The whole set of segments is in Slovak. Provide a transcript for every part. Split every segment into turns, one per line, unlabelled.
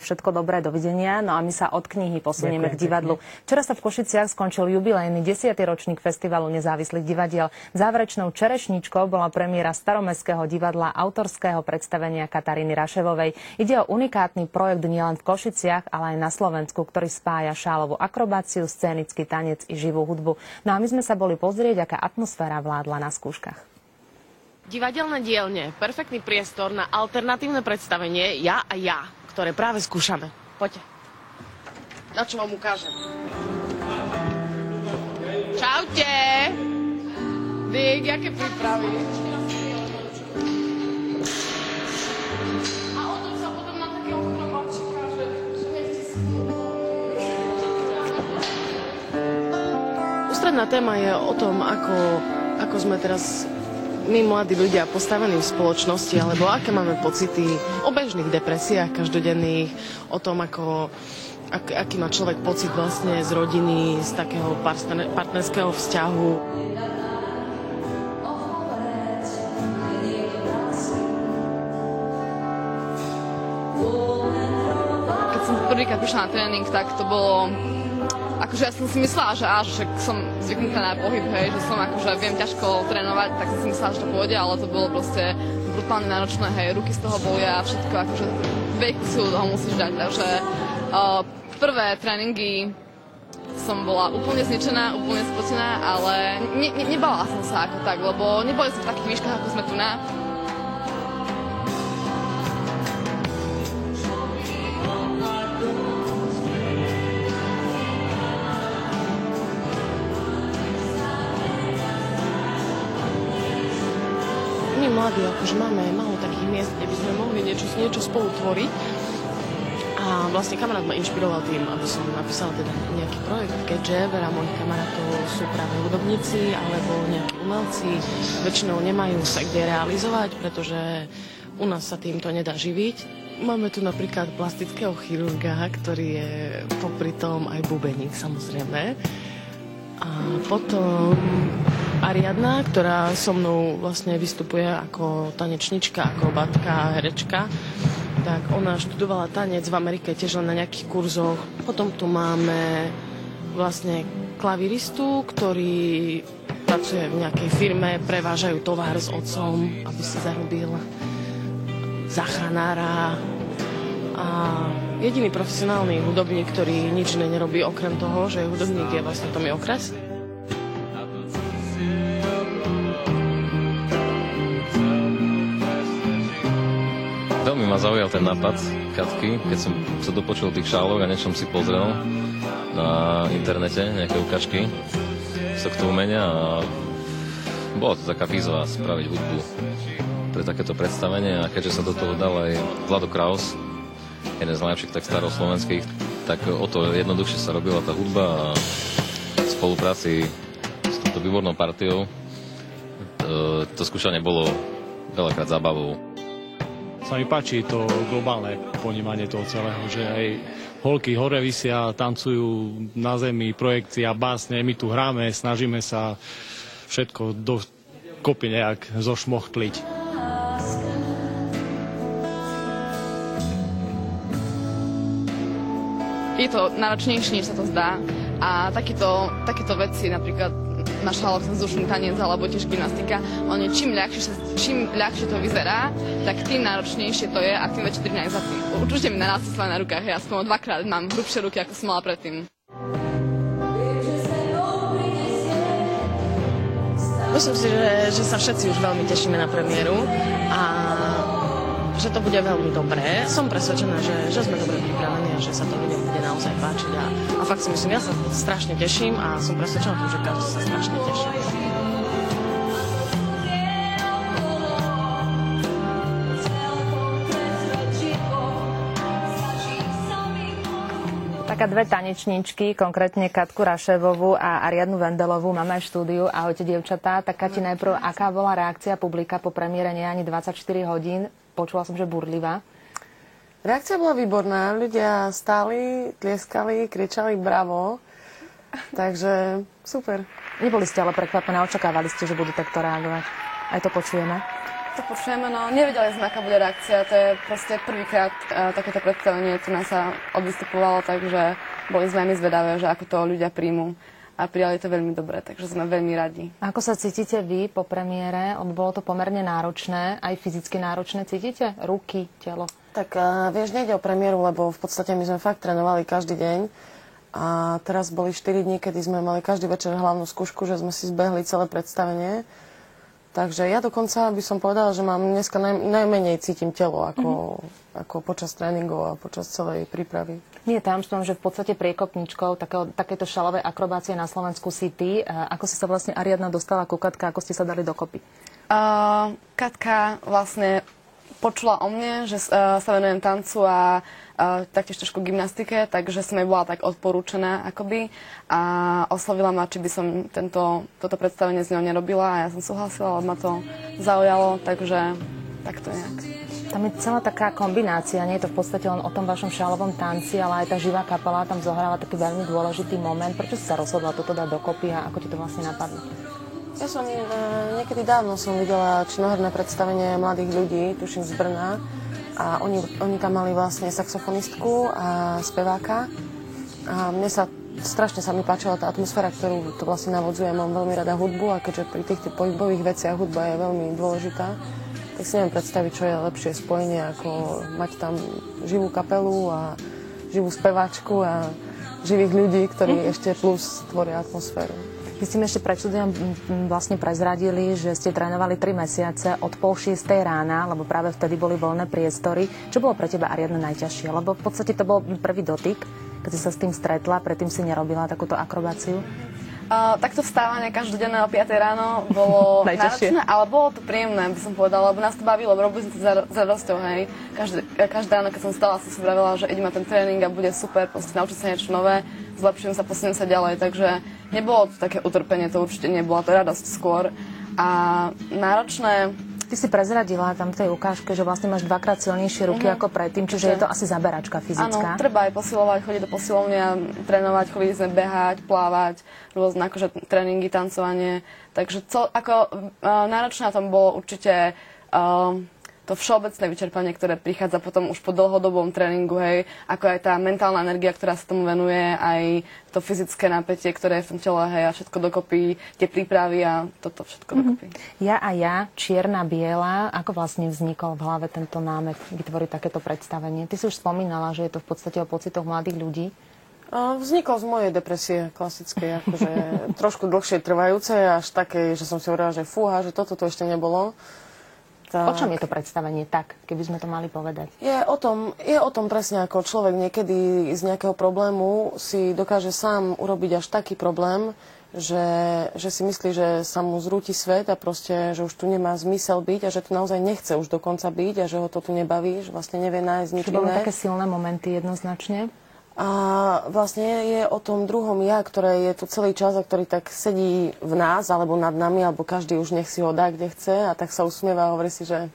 všetko dobré, dovidenia. No a my sa od knihy posunieme k divadlu. Včera sa v Košiciach skončil jubilejný 10. ročník Festivalu nezávislých divadiel. Záverečnou čerešničkou bola premiéra Staromestského divadla autorského predstavenia Kataríny Raševovej. Ide o unikátny projekt nielen v Košiciach, ale aj na Slovensku, ktorý spája šálovú akrobáciu, scénický tanec i živú hudbu. No a my sme sa boli pozrieť, aká atmosféra vládla na skúškach.
Divadelné dielne, perfektný priestor na alternatívne predstavenie Ja a ja, ktoré práve skúšame. Poďte. Na čo vám ukážem. Čaute! Dík, jaké prípravy? A o tom sa potom na takého chrobačika, že nechci si... Ústredná téma je o tom, ako sme teraz my mladí ľudia postavení v spoločnosti, alebo aké máme pocity o bežných depresiách každodenných, o tom, aký má človek pocit vlastne z rodiny, z takého partnerského vzťahu.
Keď som prvýkrát prišla na tréning, tak to bolo... Akože ja som si myslela, že som zvyknutá na pohyb, hej, že som akože viem ťažko trénovať, tak som si myslela, že to pôjde, ale to bolo proste brutálne náročné, hej, ruky z toho bolia a všetko, akože veľkú silu toho musíš dať, takže prvé tréningy som bola úplne zničená, úplne spotená, ale nebala som sa ako tak, lebo neboli sme v takých výškach, ako sme tu na.
Mladí, akože máme málo takých miest, kde by sme mohli niečo spolu tvoriť. A vlastne kamarát ma inšpiroval tým, aby som napísala teda nejaký projekt, keďže veľa mojich kamarátov sú práve hudobníci alebo nejakí umelci. Väčšinou nemajú sa kde realizovať, pretože u nás sa týmto nedá živiť. Máme tu napríklad plastického chirurga, ktorý je popri tom aj bubeník, samozrejme. A potom Ariadna, ktorá so mnou vlastne vystupuje ako tanečnička, akrobatka, herečka, tak ona študovala tanec v Amerike tiež len na nejakých kurzoch. Potom tu máme vlastne klaviristu, ktorý pracuje v nejakej firme, prevážajú tovar s otcom, aby si zarobil, záchranára. A jediný profesionálny hudobník, ktorý nič nerobí okrem toho, že je hudobník, je vlastne Tommy Okres.
Veľmi ma zaujal ten nápad Katky, keď som sa dopočul tých šálok a niečom si pozrel na internete, nejaké ukážky z tohto umenia a bola to taká výzva spraviť hudbu pre takéto predstavenie a keďže sa do toho dal aj Vlado Kraus, jeden z najlepších tak staroslovenských, tak o to jednoduchšie sa robila tá hudba a v spolupráci s touto výbornou partiou to skúšanie bolo veľakrát zábavou.
Sa mi páči to globálne ponímanie toho celého, že aj holky hore visia, tancujú na zemi, projekcia, básne, my tu hráme, snažíme sa všetko do kopy nejak zošmochtliť.
Je to náročnejšie, než sa to zdá a takéto veci, napríklad na šálok sa vzdušný tanec alebo tiež gymnastika, oni čím ľahšie to vyzerá, tak tým náročnejšie to je a tým väčšie drňaj za tým. Určite mi narástli svaly na rukách, ja aspoň dvakrát mám hrubšie ruky, ako som mala predtým. Myslím si, že sa všetci už veľmi tešíme na premiéru a že to bude veľmi dobré. Som presvedčená, že sme dobre pripravení a že sa to ľuďom bude naozaj páčiť. A fakt si myslím, ja sa strašne teším a som presvedčená, že každý sa strašne teší.
Taká dve tanečníčky, konkrétne Katku Raševovú a Ariadnu Vendelovú máme aj v štúdiu. Ahojte, dievčatá. Tak Kati, najprv, aká bola reakcia publika po premiére Nie ani 24 hodín? Počula som, že burlivá.
Reakcia bola výborná. Ľudia stáli, tlieskali, kričali bravo. Takže super.
Neboli ste ale prekvapené, očakávali ste, že budú takto reagovať. Aj to počujeme.
to počujeme, no nevedeli sme, aká bude reakcia. To je proste prvýkrát takéto predstavenie tu nás sa odvystupovalo, takže boli sme aj my zvedavé, že ako to ľudia príjmu. A prijali to veľmi dobre, takže sme veľmi radi.
Ako sa cítite vy po premiére? Bolo to pomerne náročné, aj fyzicky náročné. Cítite? Ruky, telo?
Tak vieš, nejde o premiéru, lebo v podstate my sme fakt trénovali každý deň. A teraz boli 4 dní, kedy sme mali každý večer hlavnú skúšku, že sme si zbehli celé predstavenie. Takže ja dokonca by som povedala, že mám dneska najmenej cítim telo ako počas tréningov a počas celej prípravy.
Nie je tajomstvom, že v podstate priekopničkou takéto šalovej akrobácie na Slovensku si ty. Ako si sa vlastne Ariadna dostala ku Katke, ako ste sa dali dokopy?
Katka vlastne počula o mne, že sa venujem tancu a taktiež trošku gymnastike, takže som jej bola tak odporúčená akoby a oslovila ma, či by som toto predstavenie s ňou nerobila a ja som súhlasila, lebo ma to zaujalo, takže takto nejak.
Tam je celá taká kombinácia, nie je to v podstate len o tom vašom šálovom tanci, ale aj tá živá kapela tam zohrala taký veľmi dôležitý moment. Prečo si sa rozhodla toto dať dokopy a ako ti to vlastne napadlo?
Ja som niekedy dávno videla činoherné predstavenie mladých ľudí, tuším z Brna. A oni tam mali vlastne saxofonistku a speváka. A strašne sa mi páčila tá atmosféra, ktorú to vlastne navodzuje. Mám veľmi rada hudbu a keďže pri týchto pohybových veciach hudba je veľmi dôležitá, tak si neviem predstaviť, čo je lepšie spojenie, ako mať tam živú kapelu a živú speváčku a živých ľudí, ktorí ešte plus tvoria atmosféru.
Vy ste mi ešte pred štúdiom vlastne prezradili, že ste trénovali 3 mesiace od 5:30 rána, lebo práve vtedy boli voľné priestory. Čo bolo pre teba, Ariadna, najťažšie? Lebo v podstate to bol prvý dotyk, keď si sa s tým stretla, predtým si nerobila takúto akrobáciu.
Takto vstávanie každodenné o 5 ráno bolo náročné, ale bolo to príjemné, by som povedala, lebo nás to bavilo, robili sme to s radosťou, hej. Každé ráno, keď som stala, som si vravela, že idem na ten tréning a bude super, proste naučiť sa niečo nové, zlepšujem sa, posuniem sa ďalej, takže nebolo to také utrpenie, to určite nebola to radosť skôr. A náročné...
Ty si prezradila tam v tej ukážke, že vlastne máš 2-krát silnejšie ruky ako predtým, čiže je to asi zaberačka fyzická.
Áno, treba aj posilovať, chodiť do posilovne a trénovať, chodiť sme behať, plávať, rôzne akože tréningy, tancovanie. Takže náročné na tom bolo určite to všeobecné vyčerpanie, ktoré prichádza potom už po dlhodobom tréningu, hej, ako aj tá mentálna energia, ktorá sa tomu venuje, aj to fyzické napätie, ktoré je v tom tele, hej, a všetko dokopy, tie prípravy a toto všetko dokopy.
Ja a ja, čierna, biela, ako vlastne vznikol v hlave tento námet vytvoriť takéto predstavenie? Ty si už spomínala, že je to v podstate o pocitoch mladých ľudí.
Vznikol z mojej depresie klasickej, akože trošku dlhšie trvajúcej, až také, že som si hovorila, že fúha, že toto ešte nebolo. Tak.
O čom je to predstavenie tak, keby sme to mali povedať?
Je o tom presne, ako človek niekedy z nejakého problému si dokáže sám urobiť až taký problém, že si myslí, že sa mu zrúti svet a proste, že už tu nemá zmysel byť a že tu naozaj nechce už dokonca byť a že ho to tu nebaví, že vlastne nevie nájsť nič iné.
To boli také silné momenty jednoznačne.
A vlastne je o tom druhom ja, ktoré je tu celý čas a ktorý tak sedí v nás, alebo nad nami, alebo každý už nech si ho dá, kde chce a tak sa usmieva a hovorí si, že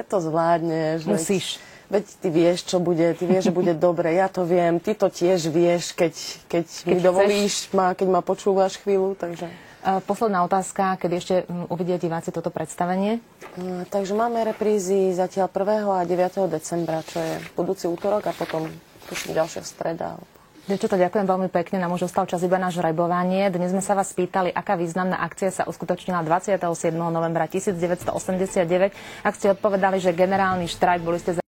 to zvládneš.
Musíš.
Veď ty vieš, čo bude, ty vieš, že bude dobre, ja to viem, ty to tiež vieš, keď mi dovolíš, keď ma počúvaš chvíľu, takže...
Posledná otázka, kedy ešte uvidia diváci toto predstavenie?
Takže máme reprízy zatiaľ 1. a 9. decembra, čo je budúci útorok a potom ďalšia streda.
Dievčatá, ďakujem veľmi pekne. Nám už ostal čas iba na žrebovanie. Dnes sme sa vás pýtali, aká významná akcia sa uskutočnila 27. novembra 1989. Ak ste odpovedali, že generálny štrajk, boli ste